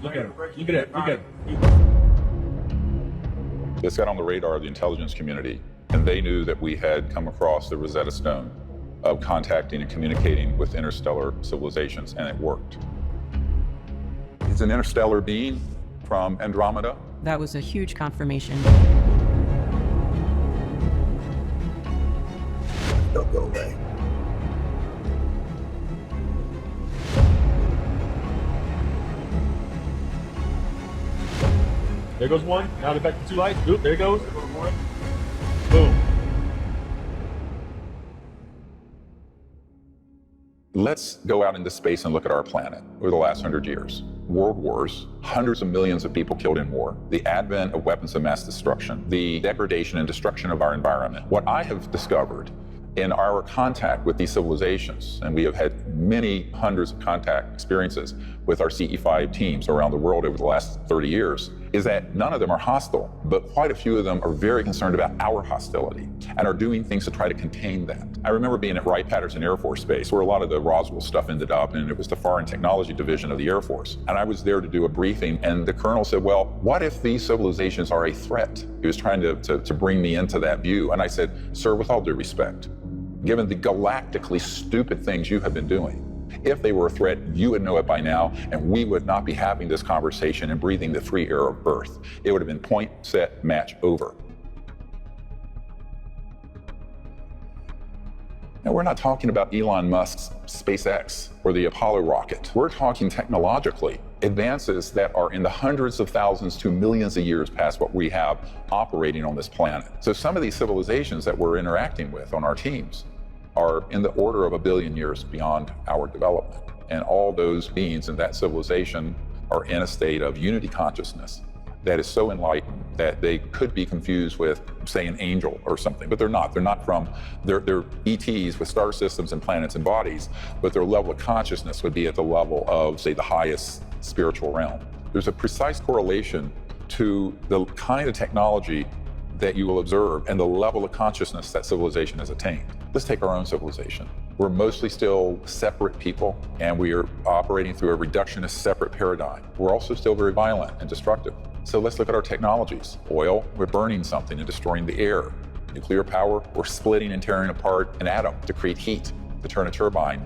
Look at him. Look at it. Look at it. This got on the radar of the intelligence community, and they knew that we had come across the Rosetta Stone of contacting and communicating with interstellar civilizations, and it worked. It's an interstellar being from Andromeda. That was a huge confirmation. Don't go away. There goes one. Now they're back to 2 lights. Oop, there it goes. Boom. Let's go out into space and look at our planet over the last 100 years. World wars, hundreds of millions of people killed in war, the advent of weapons of mass destruction, the degradation and destruction of our environment. What I have discovered in our contact with these civilizations, and we have had many hundreds of contact experiences with our CE5 teams around the world over the last 30 years, is that none of them are hostile, but quite a few of them are very concerned about our hostility and are doing things to try to contain that. I remember being at Wright-Patterson Air Force Base, where a lot of the Roswell stuff ended up, and it was the Foreign Technology Division of the Air Force. And I was there to do a briefing, and the colonel said, well, what if these civilizations are a threat? He was trying to bring me into that view. And I said, sir, with all due respect, given the galactically stupid things you have been doing, if they were a threat, you would know it by now, and we would not be having this conversation and breathing the free air of Earth. It would have been point, set, match, over. Now, we're not talking about Elon Musk's SpaceX or the Apollo rocket. We're talking technologically advances that are in the hundreds of thousands to millions of years past what we have operating on this planet. So some of these civilizations that we're interacting with on our teams are in the order of 1 billion years beyond our development. And all those beings in that civilization are in a state of unity consciousness that is so enlightened that they could be confused with, say, an angel or something, but they're not. They're not from, they're ETs with star systems and planets and bodies, but their level of consciousness would be at the level of, say, the highest spiritual realm. There's a precise correlation to the kind of technology that you will observe and the level of consciousness that civilization has attained. Let's take our own civilization. We're mostly still separate people, and we are operating through a reductionist separate paradigm. We're also still very violent and destructive. So let's look at our technologies. Oil, we're burning something and destroying the air. Nuclear power, we're splitting and tearing apart an atom to create heat, to turn a turbine,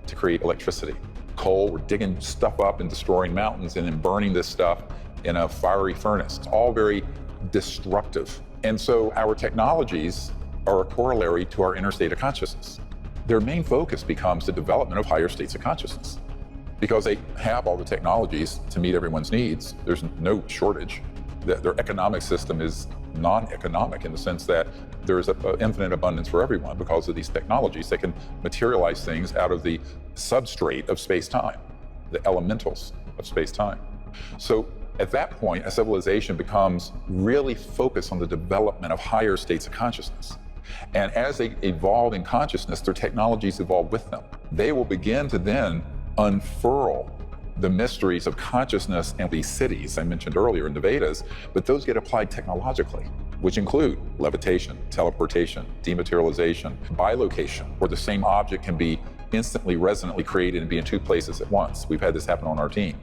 to create electricity. Coal, we're digging stuff up and destroying mountains and then burning this stuff in a fiery furnace. It's all very destructive. And so our technologies are a corollary to our inner state of consciousness. Their main focus becomes the development of higher states of consciousness. Because they have all the technologies to meet everyone's needs, there's no shortage. Their economic system is non-economic in the sense that there is an infinite abundance for everyone because of these technologies. They can materialize things out of the substrate of space-time, the elementals of space-time. So at that point, a civilization becomes really focused on the development of higher states of consciousness. And as they evolve in consciousness, their technologies evolve with them. They will begin to then unfurl the mysteries of consciousness and these cities I mentioned earlier in the Vedas, but those get applied technologically, which include levitation, teleportation, dematerialization, bilocation, where the same object can be instantly resonantly created and be in 2 places at once. We've had this happen on our team.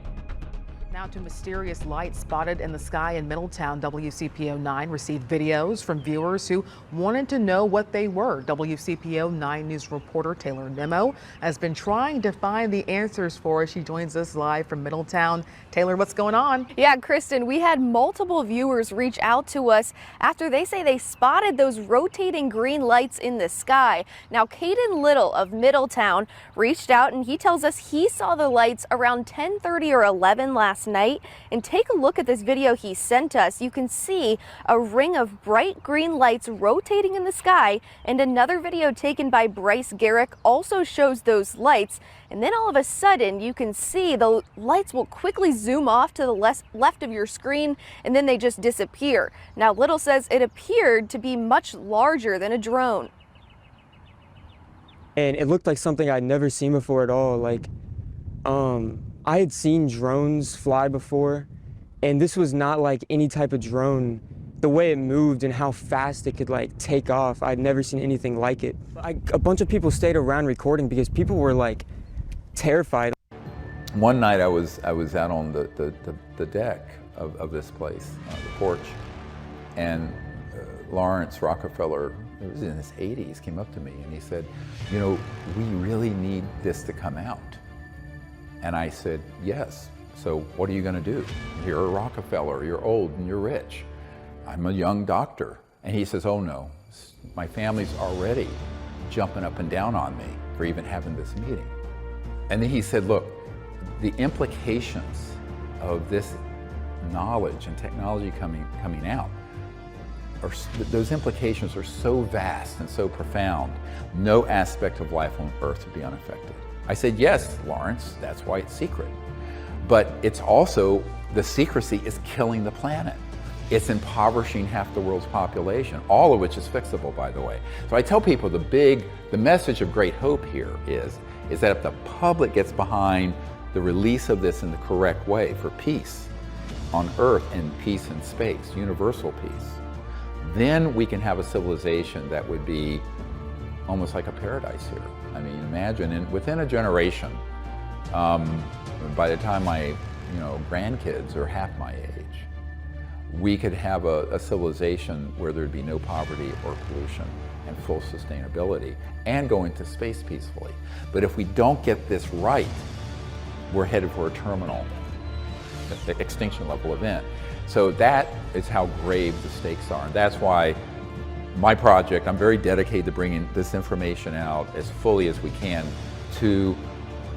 Now to mysterious lights spotted in the sky in Middletown. WCPO 9 received videos from viewers who wanted to know what they were. WCPO 9 News reporter Taylor Nemo has been trying to find the answers for us. She joins us live from Middletown. Taylor, what's going on? Yeah, Kristen, we had multiple viewers reach out to us after they say they spotted those rotating green lights in the sky. Now, Caden Little of Middletown reached out and he tells us he saw the lights around 10:30 or 11 last night. And take a look at this video he sent us. You can see a ring of bright green lights rotating in the sky, and another video taken by Bryce Garrick also shows those lights. And then all of a sudden you can see the lights will quickly zoom off to the left of your screen, and then they just disappear. Now Little says it appeared to be much larger than a drone. And it looked like something I'd never seen before at all. Like, I had seen drones fly before, and this was not like any type of drone. The way it moved and how fast it could like take off, I'd never seen anything like it. A bunch of people stayed around recording because people were like terrified. One night I was out on the deck of this place, the porch, and Lawrence Rockefeller, he was in his 80s, came up to me and he said, you know, we really need this to come out. And I said, yes, so what are you gonna do? You're a Rockefeller, you're old and you're rich. I'm a young doctor. And he says, oh no, my family's already jumping up and down on me for even having this meeting. And then he said, look, the implications of this knowledge and technology coming out, those implications are so vast and so profound, no aspect of life on Earth would be unaffected. I said, yes, Lawrence, that's why it's secret. But it's also, the secrecy is killing the planet. It's impoverishing half the world's population, all of which is fixable, by the way. So I tell people the message of great hope here is that if the public gets behind the release of this in the correct way for peace on Earth and peace in space, universal peace, then we can have a civilization that would be almost like a paradise here. I mean, imagine, and within a generation, by the time my grandkids are half my age, we could have a civilization where there'd be no poverty or pollution and full sustainability and go into space peacefully. But if we don't get this right, we're headed for a terminal extinction level event. So that is how grave the stakes are. And that's why my project, I'm very dedicated to bringing this information out as fully as we can to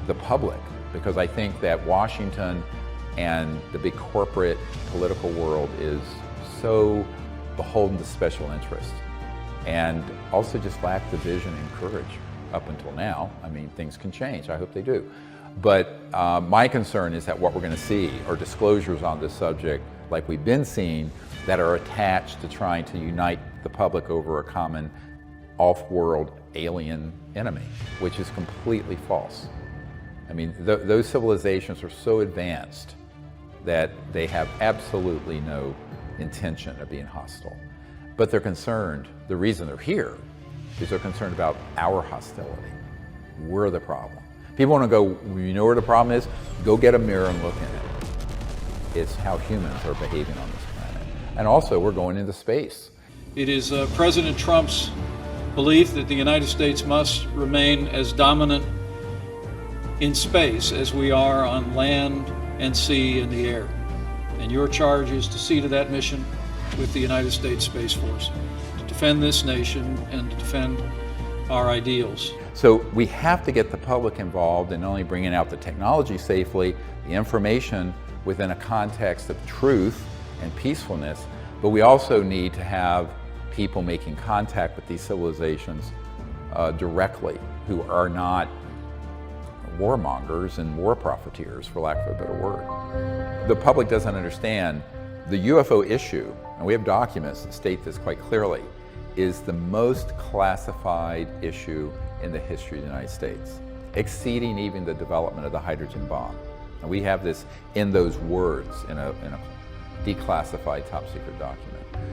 the public, because I think that Washington and the big corporate political world is so beholden to special interests and also just lack the vision and courage up until now. I mean, things can change, I hope they do. But my concern is that what we're going to see are disclosures on this subject like we've been seeing that are attached to trying to unite the public over a common off-world alien enemy, which is completely false. I mean, those civilizations are so advanced that they have absolutely no intention of being hostile. But they're concerned, the reason they're here is they're concerned about our hostility. We're the problem. People want to go, you know where the problem is? Go get a mirror and look in it. It's how humans are behaving on this planet. And also, we're going into space. It is President Trump's belief that the United States must remain as dominant in space as we are on land and sea and the air. And your charge is to see to that mission with the United States Space Force, to defend this nation and to defend our ideals. So we have to get the public involved in not only bringing out the technology safely, the information within a context of truth and peacefulness, but we also need to have people making contact with these civilizations directly, who are not warmongers and war profiteers, for lack of a better word. The public doesn't understand the UFO issue, and we have documents that state this quite clearly, is the most classified issue in the history of the United States, exceeding even the development of the hydrogen bomb. And we have this in those words in a declassified top secret document.